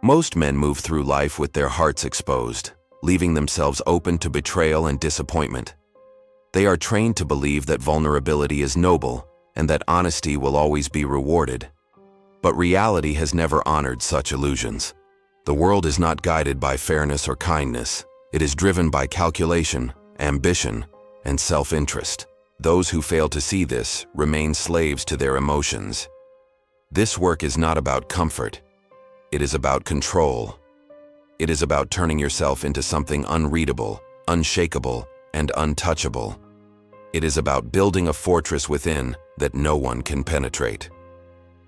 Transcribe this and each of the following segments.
Most men move through life with their hearts exposed, leaving themselves open to betrayal and disappointment. They are trained to believe that vulnerability is noble and that honesty will always be rewarded. But reality has never honored such illusions. The world is not guided by fairness or kindness. It is driven by calculation, ambition, and self-interest. Those who fail to see this remain slaves to their emotions. This work is not about comfort. It is about control. It is about turning yourself into something unreadable, unshakable, and untouchable. It is about building a fortress within that no one can penetrate.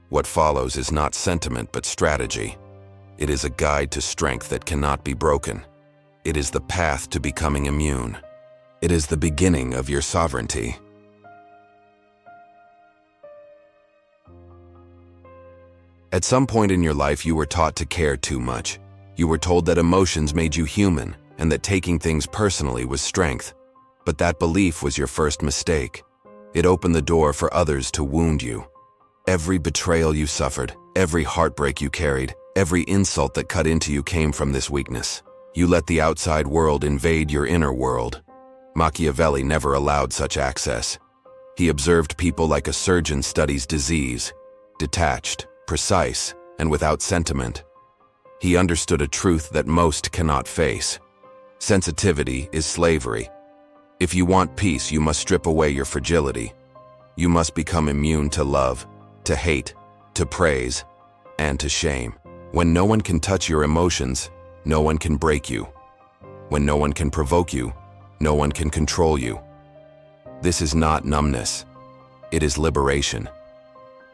What follows is not sentiment but strategy. It is a guide to strength that cannot be broken. It is the path to becoming immune. It is the beginning of your sovereignty. At some point in your life, you were taught to care too much. You were told that emotions made you human and that taking things personally was strength. But that belief was your first mistake. It opened the door for others to wound you. Every betrayal you suffered, every heartbreak you carried, every insult that cut into you came from this weakness. You let the outside world invade your inner world. Machiavelli never allowed such access. He observed people like a surgeon studies disease, detached, precise, and without sentiment. He understood a truth that most cannot face. Sensitivity is slavery. If you want peace, you must strip away your fragility. You must become immune to love, to hate, to praise, and to shame. When no one can touch your emotions, no one can break you. When no one can provoke you, no one can control you. This is not numbness. It is liberation.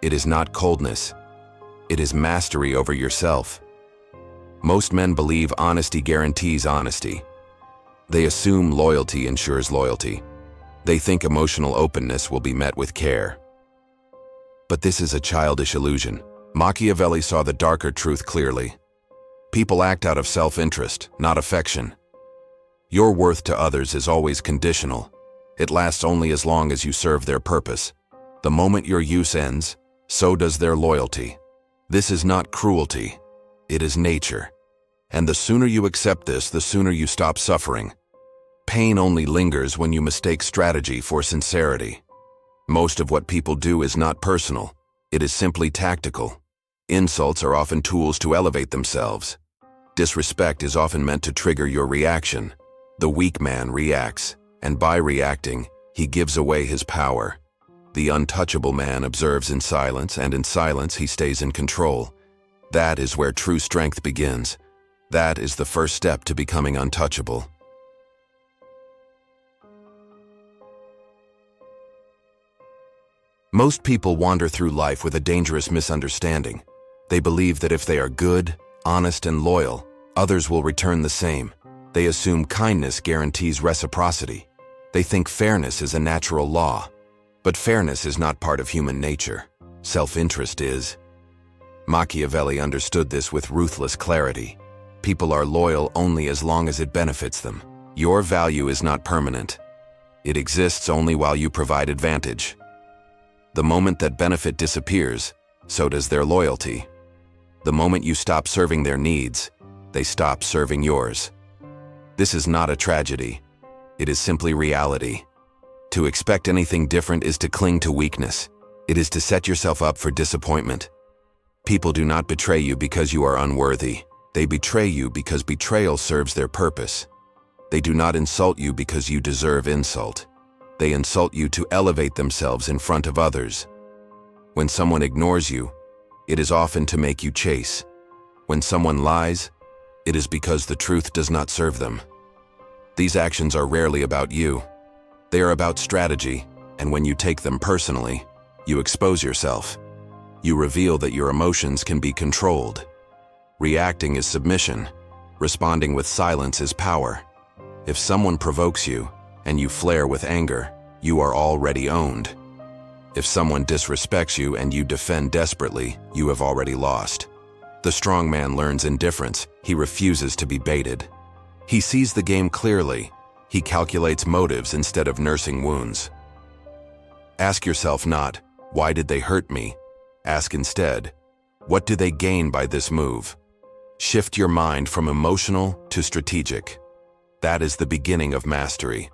It is not coldness. It is mastery over yourself. Most men believe honesty guarantees honesty. They assume loyalty ensures loyalty. They think emotional openness will be met with care. But this is a childish illusion. Machiavelli saw the darker truth clearly. People act out of self-interest, not affection. Your worth to others is always conditional. It lasts only as long as you serve their purpose. The moment your use ends, so does their loyalty. This is not cruelty. It is nature. And the sooner you accept this, the sooner you stop suffering. Pain only lingers when you mistake strategy for sincerity. Most of what people do is not personal. It is simply tactical. Insults are often tools to elevate themselves. Disrespect is often meant to trigger your reaction. The weak man reacts, and by reacting, he gives away his power. The untouchable man observes in silence, and in silence he stays in control. That is where true strength begins. That is the first step to becoming untouchable. Most people wander through life with a dangerous misunderstanding. They believe that if they are good, honest, and loyal, others will return the same. They assume kindness guarantees reciprocity. They think fairness is a natural law. But fairness is not part of human nature. Self-interest is. Machiavelli understood this with ruthless clarity. People are loyal only as long as it benefits them. Your value is not permanent. It exists only while you provide advantage. The moment that benefit disappears, so does their loyalty. The moment you stop serving their needs, they stop serving yours. This is not a tragedy. It is simply reality. To expect anything different is to cling to weakness. It is to set yourself up for disappointment. People do not betray you because you are unworthy. They betray you because betrayal serves their purpose. They do not insult you because you deserve insult. They insult you to elevate themselves in front of others. When someone ignores you, it is often to make you chase. When someone lies, it is because the truth does not serve them. These actions are rarely about you. They are about strategy, and when you take them personally, you expose yourself. You reveal that your emotions can be controlled. Reacting is submission. Responding with silence is power. If someone provokes you, and you flare with anger, you are already owned. If someone disrespects you and you defend desperately, you have already lost. The strong man learns indifference. He refuses to be baited. He sees the game clearly. He calculates motives instead of nursing wounds. Ask yourself not, why did they hurt me? Ask instead, what do they gain by this move? Shift your mind from emotional to strategic. That is the beginning of mastery.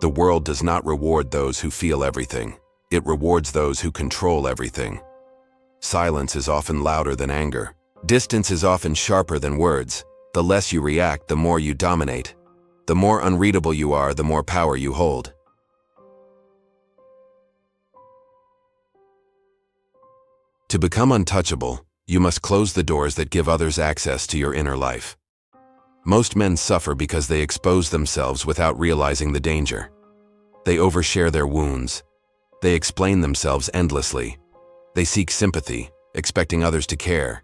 The world does not reward those who feel everything. It rewards those who control everything. Silence is often louder than anger. Distance is often sharper than words. The less you react, the more you dominate. The more unreadable you are, the more power you hold. To become untouchable, you must close the doors that give others access to your inner life. Most men suffer because they expose themselves without realizing the danger. They overshare their wounds. They explain themselves endlessly. They seek sympathy, expecting others to care.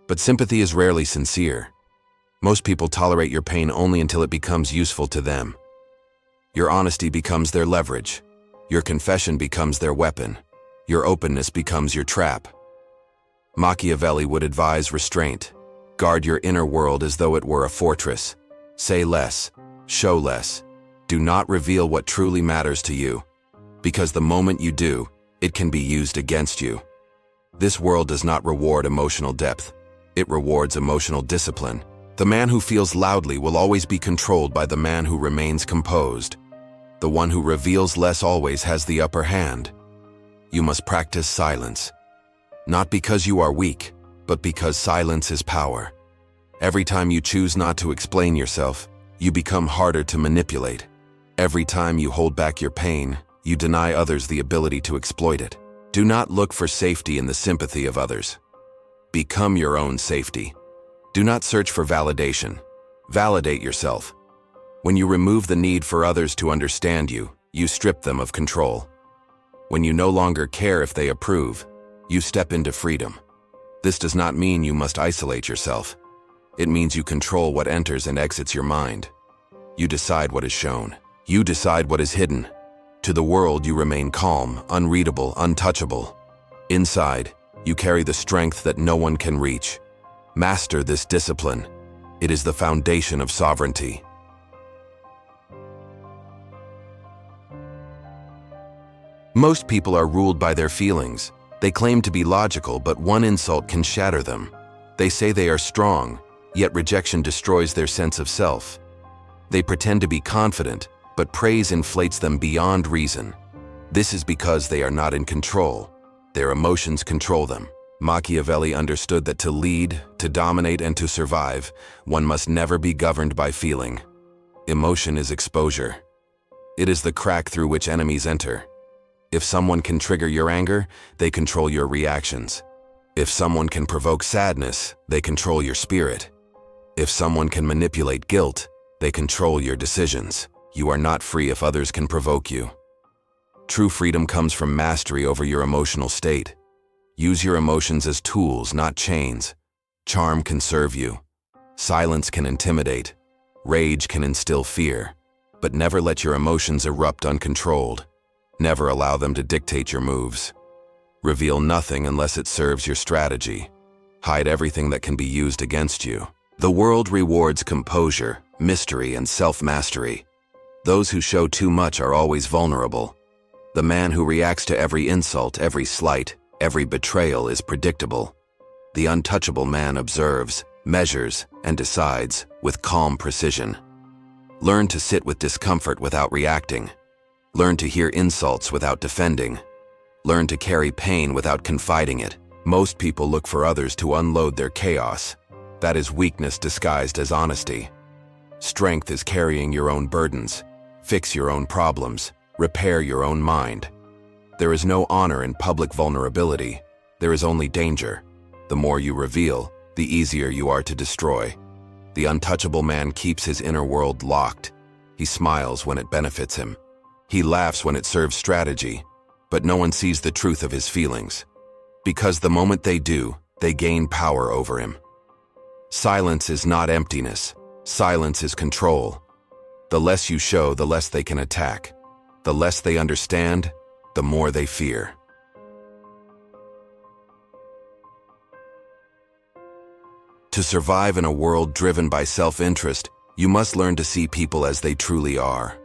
But sympathy is rarely sincere. Most people tolerate your pain only until it becomes useful to them. Your honesty becomes their leverage. Your confession becomes their weapon. Your openness becomes your trap. Machiavelli would advise restraint. Guard your inner world as though it were a fortress. Say less. Show less. Do not reveal what truly matters to you, because the moment you do, it can be used against you. This world does not reward emotional depth. It rewards emotional discipline. The man who feels loudly will always be controlled by the man who remains composed. The one who reveals less always has the upper hand. You must practice silence. Not because you are weak, but because silence is power. Every time you choose not to explain yourself, you become harder to manipulate. Every time you hold back your pain, you deny others the ability to exploit it. Do not look for safety in the sympathy of others. Become your own safety. Do not search for validation. Validate yourself. When you remove the need for others to understand you, you strip them of control. When you no longer care if they approve, you step into freedom. This does not mean you must isolate yourself. It means you control what enters and exits your mind. You decide what is shown. You decide what is hidden. To the world, you remain calm, unreadable, untouchable. Inside, you carry the strength that no one can reach. Master this discipline. It is the foundation of sovereignty. Most people are ruled by their feelings. They claim to be logical, but one insult can shatter them. They say they are strong, yet rejection destroys their sense of self. They pretend to be confident, but praise inflates them beyond reason. This is because they are not in control. Their emotions control them. Machiavelli understood that to lead, to dominate, and to survive, one must never be governed by feeling. Emotion is exposure. It is the crack through which enemies enter. If someone can trigger your anger, they control your reactions. If someone can provoke sadness, they control your spirit. If someone can manipulate guilt, they control your decisions. You are not free if others can provoke you. True freedom comes from mastery over your emotional state. Use your emotions as tools, not chains. Charm can serve you. Silence can intimidate. Rage can instill fear. But never let your emotions erupt uncontrolled. Never allow them to dictate your moves. Reveal nothing unless it serves your strategy. Hide everything that can be used against you. The world rewards composure, mystery, and self-mastery. Those who show too much are always vulnerable. The man who reacts to every insult, every slight, every betrayal is predictable. The untouchable man observes, measures, and decides with calm precision. Learn to sit with discomfort without reacting. Learn to hear insults without defending. Learn to carry pain without confiding it. Most people look for others to unload their chaos. That is weakness disguised as honesty. Strength is carrying your own burdens. Fix your own problems. Repair your own mind. There is no honor in public vulnerability. There is only danger. The more you reveal, the easier you are to destroy. The untouchable man keeps his inner world locked. He smiles when it benefits him. He laughs when it serves strategy, but no one sees the truth of his feelings. Because the moment they do, they gain power over him. Silence is not emptiness. Silence is control. The less you show, the less they can attack. The less they understand, the more they fear. To survive in a world driven by self-interest, you must learn to see people as they truly are.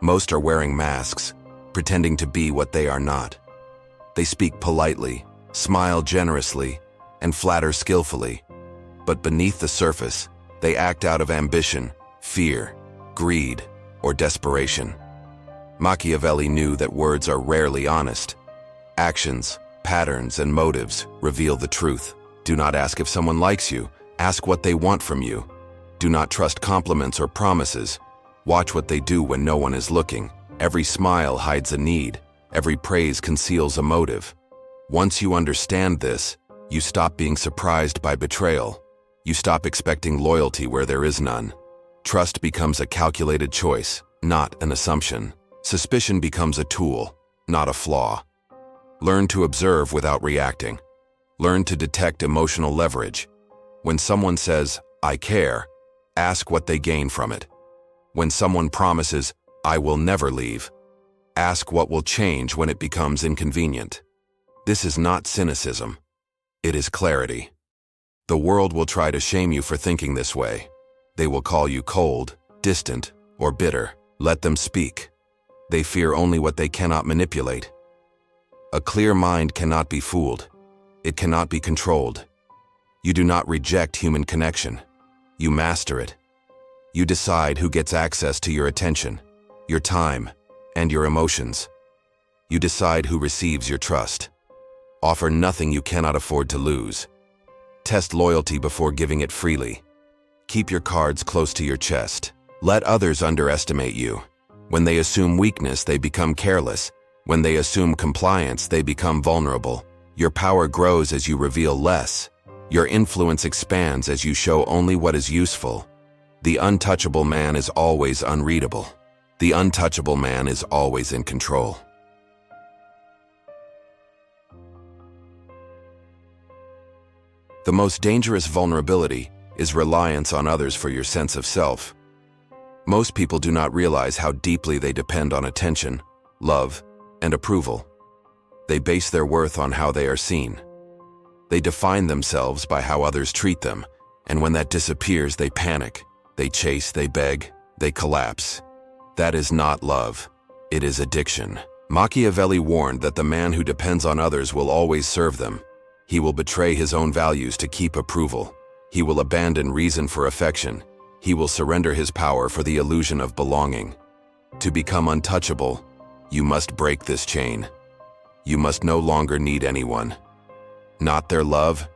Most are wearing masks, pretending to be what they are not. They speak politely, smile generously, and flatter skillfully. but beneath the surface, they act out of ambition, fear, greed, or desperation. Machiavelli knew that words are rarely honest. Actions, patterns, and motives reveal the truth. Do not ask if someone likes you. Ask what they want from you. Do not trust compliments or promises. Watch what they do when no one is looking. Every smile hides a need. Every praise conceals a motive. Once you understand this, you stop being surprised by betrayal. You stop expecting loyalty where there is none. Trust becomes a calculated choice, not an assumption. Suspicion becomes a tool, not a flaw. Learn to observe without reacting. Learn to detect emotional leverage. When someone says, "I care," ask what they gain from it. When someone promises, "I will never leave," ask what will change when it becomes inconvenient. This is not cynicism. It is clarity. The world will try to shame you for thinking this way. They will call you cold, distant, or bitter. Let them speak. They fear only what they cannot manipulate. A clear mind cannot be fooled. It cannot be controlled. You do not reject human connection. You master it. You decide who gets access to your attention, your time, and your emotions. You decide who receives your trust. Offer nothing you cannot afford to lose. Test loyalty before giving it freely. Keep your cards close to your chest. Let others underestimate you. When they assume weakness, they become careless. When they assume compliance, they become vulnerable. Your power grows as you reveal less. Your influence expands as you show only what is useful. The untouchable man is always unreadable. The untouchable man is always in control. The most dangerous vulnerability is reliance on others for your sense of self. Most people do not realize how deeply they depend on attention, love, and approval. They base their worth on how they are seen. They define themselves by how others treat them, and when that disappears, they panic. They chase, they beg, they collapse. That is not love. It is addiction. Machiavelli warned that the man who depends on others will always serve them. He will betray his own values to keep approval. He will abandon reason for affection. He will surrender his power for the illusion of belonging. To become untouchable, you must break this chain. You must no longer need anyone. Not their love,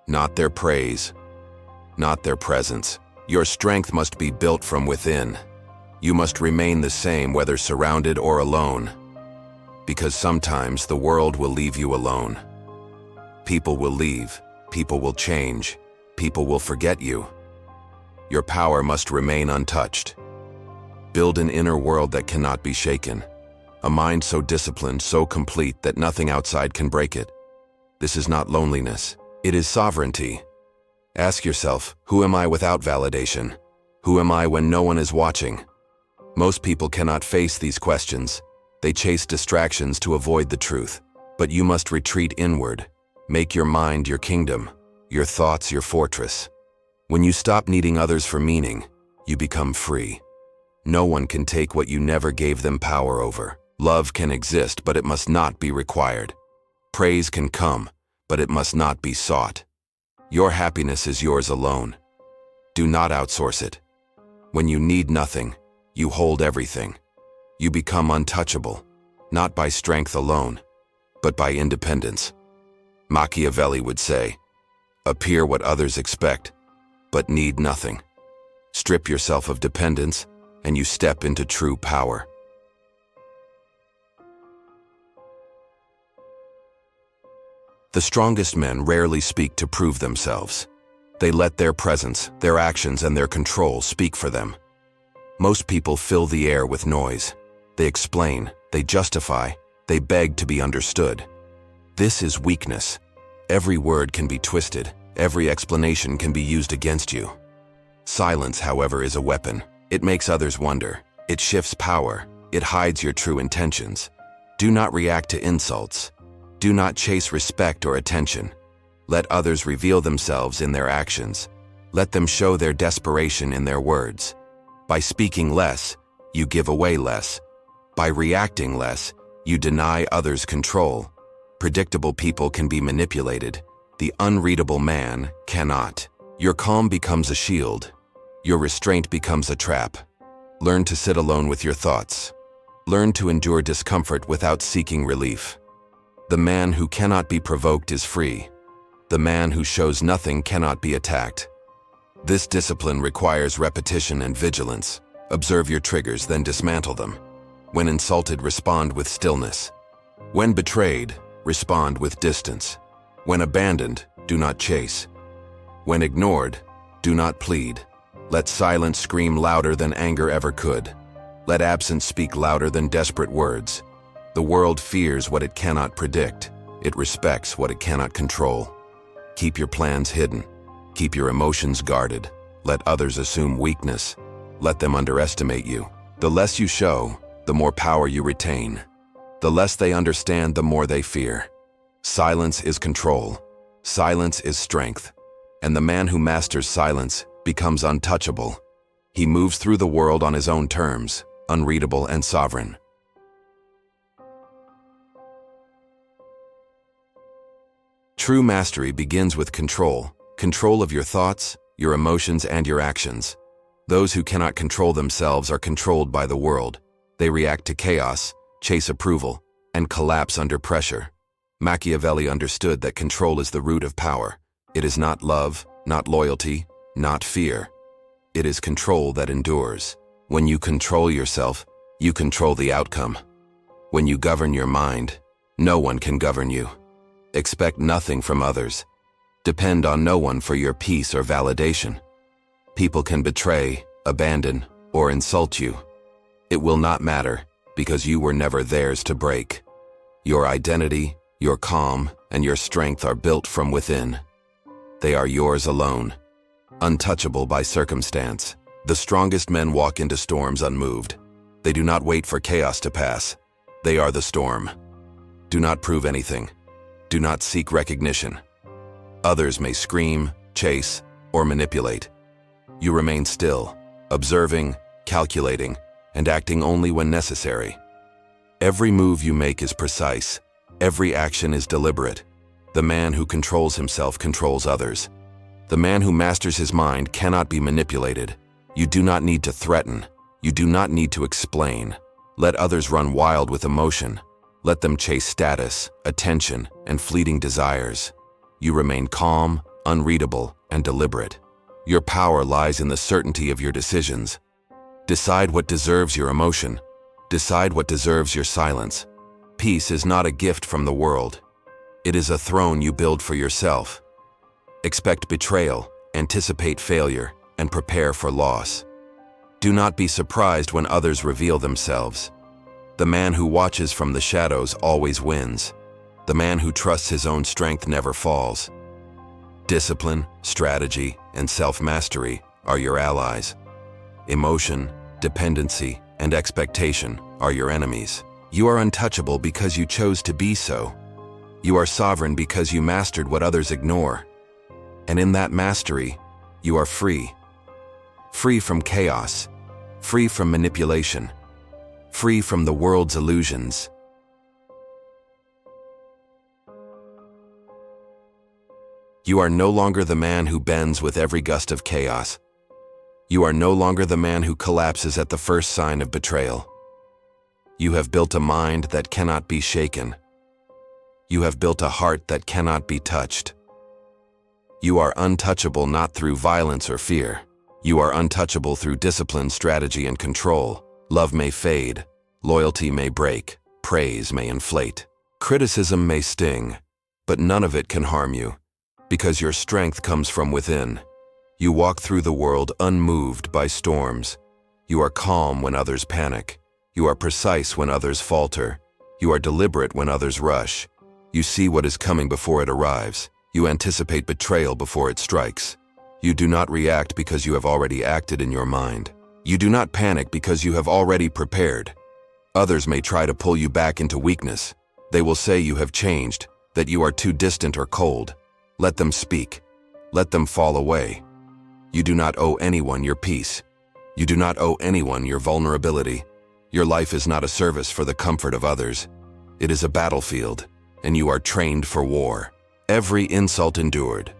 not their praise, not their presence. Your strength must be built from within. You must remain the same whether surrounded or alone. Because sometimes the world will leave you alone. People will leave, people will change, people will forget you. Your power must remain untouched. Build an inner world that cannot be shaken. A mind so disciplined, so complete that nothing outside can break it. This is not loneliness. It is sovereignty. Ask yourself, who am I without validation? Who am I when no one is watching? Most people cannot face these questions. They chase distractions to avoid the truth. But you must retreat inward. Make your mind your kingdom, your thoughts your fortress. When you stop needing others for meaning, you become free. No one can take what you never gave them power over. Love can exist, but it must not be required. Praise can come, but it must not be sought. Your happiness is yours alone. Do not outsource it. When you need nothing, you hold everything. You become untouchable, not by strength alone, but by independence. Machiavelli would say, appear what others expect, but need nothing. Strip yourself of dependence, and you step into true power. The strongest men rarely speak to prove themselves. They let their presence, their actions, and their control speak for them. Most people fill the air with noise. They explain, they justify, they beg to be understood. This is weakness. Every word can be twisted. Every explanation can be used against you. Silence, however, is a weapon. It makes others wonder. It shifts power. It hides your true intentions. Do not react to insults. Do not chase respect or attention. Let others reveal themselves in their actions. Let them show their desperation in their words. By speaking less, you give away less. By reacting less, you deny others control. Predictable people can be manipulated. The unreadable man cannot. Your calm becomes a shield. Your restraint becomes a trap. Learn to sit alone with your thoughts. Learn to endure discomfort without seeking relief. The man who cannot be provoked is free. The man who shows nothing cannot be attacked. This discipline requires repetition and vigilance. Observe your triggers, then dismantle them. When insulted, respond with stillness. When betrayed, respond with distance. When abandoned, do not chase. When ignored, do not plead. Let silence scream louder than anger ever could. Let absence speak louder than desperate words. The world fears what it cannot predict. It respects what it cannot control. Keep your plans hidden. Keep your emotions guarded. Let others assume weakness. Let them underestimate you. The less you show, the more power you retain. The less they understand, the more they fear. Silence is control. Silence is strength. And the man who masters silence becomes untouchable. He moves through the world on his own terms, unreadable and sovereign. True mastery begins with control. Control of your thoughts, your emotions, and your actions. Those who cannot control themselves are controlled by the world. They react to chaos, chase approval, and collapse under pressure. Machiavelli understood that control is the root of power. It is not love, not loyalty, not fear. It is control that endures. When you control yourself, you control the outcome. When you govern your mind, no one can govern you. Expect nothing from others. Depend on no one for your peace or validation. People can betray, abandon, or insult you. It will not matter, because you were never theirs to break. Your identity, your calm, and your strength are built from within. They are yours alone, untouchable by circumstance. The strongest men walk into storms unmoved. They do not wait for chaos to pass. They are the storm. Do not prove anything. Do not seek recognition. Others may scream, chase, or manipulate. You remain still, observing, calculating, and acting only when necessary. Every move you make is precise. Every action is deliberate. The man who controls himself controls others. The man who masters his mind cannot be manipulated. You do not need to threaten. You do not need to explain. Let others run wild with emotion. Let them chase status, attention, and fleeting desires. You remain calm, unreadable, and deliberate. Your power lies in the certainty of your decisions. Decide what deserves your emotion. Decide what deserves your silence. Peace is not a gift from the world. It is a throne you build for yourself. Expect betrayal, anticipate failure, and prepare for loss. Do not be surprised when others reveal themselves. The man who watches from the shadows always wins. The man who trusts his own strength never falls. Discipline, strategy, and self-mastery are your allies. Emotion, dependency, and expectation are your enemies. You are untouchable because you chose to be so. You are sovereign because you mastered what others ignore. And in that mastery, you are free. Free from chaos, free from manipulation, free from the world's illusions. You are no longer the man who bends with every gust of chaos. You are no longer the man who collapses at the first sign of betrayal. You have built a mind that cannot be shaken. You have built a heart that cannot be touched. You are untouchable not through violence or fear. You are untouchable through discipline, strategy, and control. Love may fade, loyalty may break, praise may inflate. Criticism may sting, but none of it can harm you, because your strength comes from within. You walk through the world unmoved by storms. You are calm when others panic. You are precise when others falter. You are deliberate when others rush. You see what is coming before it arrives. You anticipate betrayal before it strikes. You do not react because you have already acted in your mind. You do not panic because you have already prepared. Others may try to pull you back into weakness. They will say you have changed, that you are too distant or cold. Let them speak. Let them fall away. You do not owe anyone your peace. You do not owe anyone your vulnerability. Your life is not a service for the comfort of others. It is a battlefield, and you are trained for war. Every insult endured,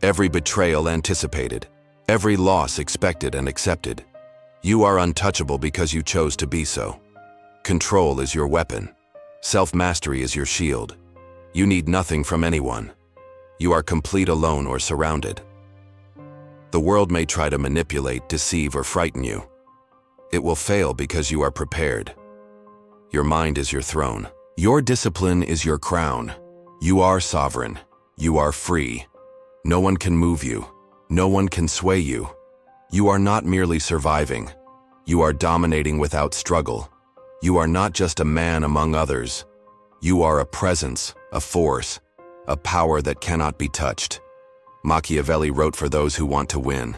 every betrayal anticipated, every loss expected and accepted. You are untouchable because you chose to be so. Control is your weapon. Self-mastery is your shield. You need nothing from anyone. You are complete alone or surrounded. The world may try to manipulate, deceive, or frighten you. It will fail because you are prepared. Your mind is your throne. Your discipline is your crown. You are sovereign. You are free. No one can move you. No one can sway you. You are not merely surviving. You are dominating without struggle. You are not just a man among others. You are a presence, a force, a power that cannot be touched. Machiavelli wrote for those who want to win.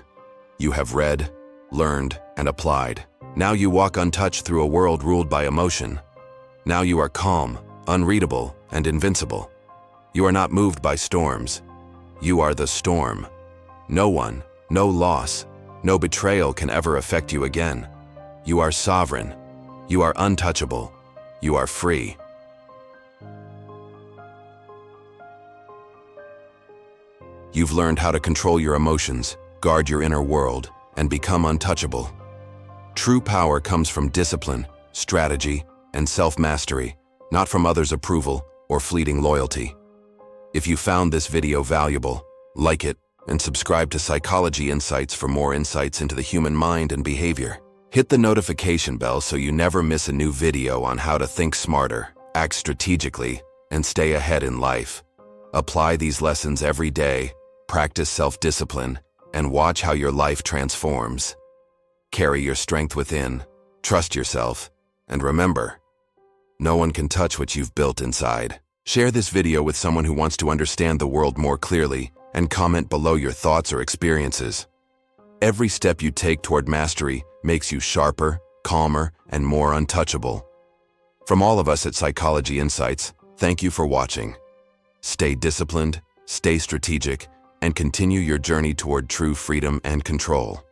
You have read, learned, and applied. Now you walk untouched through a world ruled by emotion. Now you are calm, unreadable, and invincible. You are not moved by storms. You are the storm. No one, no loss, no betrayal can ever affect you again. You are sovereign. You are untouchable. You are free. You've learned how to control your emotions, guard your inner world, and become untouchable. True power comes from discipline, strategy, and self-mastery, not from others' approval or fleeting loyalty. If you found this video valuable, like it and subscribe to Psychology Insights for more insights into the human mind and behavior. Hit the notification bell so you never miss a new video on how to think smarter, act strategically, and stay ahead in life. Apply these lessons every day, practice self-discipline, and watch how your life transforms. Carry your strength within, trust yourself, and remember, no one can touch what you've built inside. Share this video with someone who wants to understand the world more clearly, and comment below your thoughts or experiences. Every step you take toward mastery makes you sharper, calmer, and more untouchable. From all of us at Psychology Insights, thank you for watching. Stay disciplined, stay strategic, and continue your journey toward true freedom and control.